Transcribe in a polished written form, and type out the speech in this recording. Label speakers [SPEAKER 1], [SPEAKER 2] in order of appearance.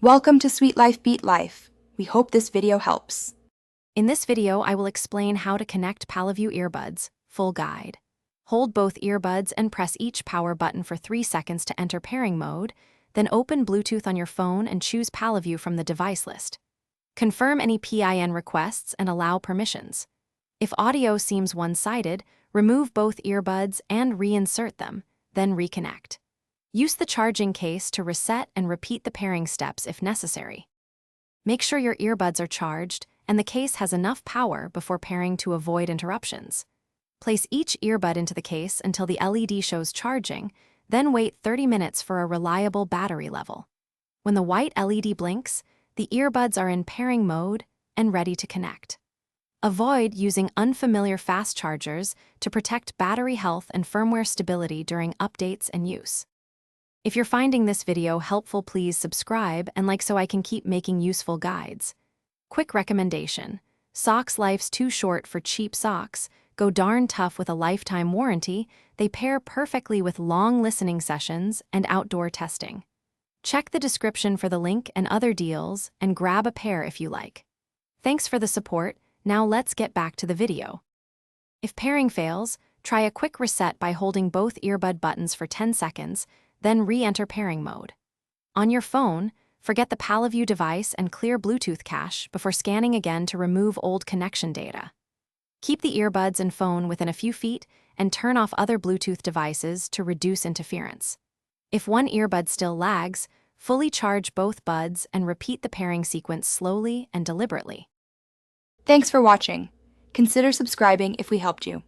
[SPEAKER 1] Welcome to Sweet Life Beat Life. We hope this video helps.
[SPEAKER 2] In this video, I will explain how to connect Palovue Earbuds, full guide. Hold both earbuds and press each power button for 3 seconds to enter pairing mode, then open Bluetooth on your phone and choose Palovue from the device list. Confirm any PIN requests and allow permissions. If audio seems one-sided, remove both earbuds and reinsert them, then reconnect. Use the charging case to reset and repeat the pairing steps if necessary. Make sure your earbuds are charged and the case has enough power before pairing to avoid interruptions. Place each earbud into the case until the LED shows charging, then wait 30 minutes for a reliable battery level. When the white LED blinks, the earbuds are in pairing mode and ready to connect. Avoid using unfamiliar fast chargers to protect battery health and firmware stability during updates and use. If you're finding this video helpful, please subscribe and like so I can keep making useful guides. Quick recommendation: socks life's too short for cheap socks. Go darn tough with a lifetime warranty. They pair perfectly with long listening sessions and outdoor testing. Check the description for the link and other deals and grab a pair if you like. Thanks for the support. Now let's get back to the video. If pairing fails, try a quick reset by holding both earbud buttons for 10 seconds, then re-enter pairing mode. On your phone, forget the Palovue device and clear Bluetooth cache before scanning again to remove old connection data. Keep the earbuds and phone within a few feet and turn off other Bluetooth devices to reduce interference. If one earbud still lags, fully charge both buds and repeat the pairing sequence slowly and deliberately.
[SPEAKER 1] Thanks for watching. Consider subscribing if we helped you.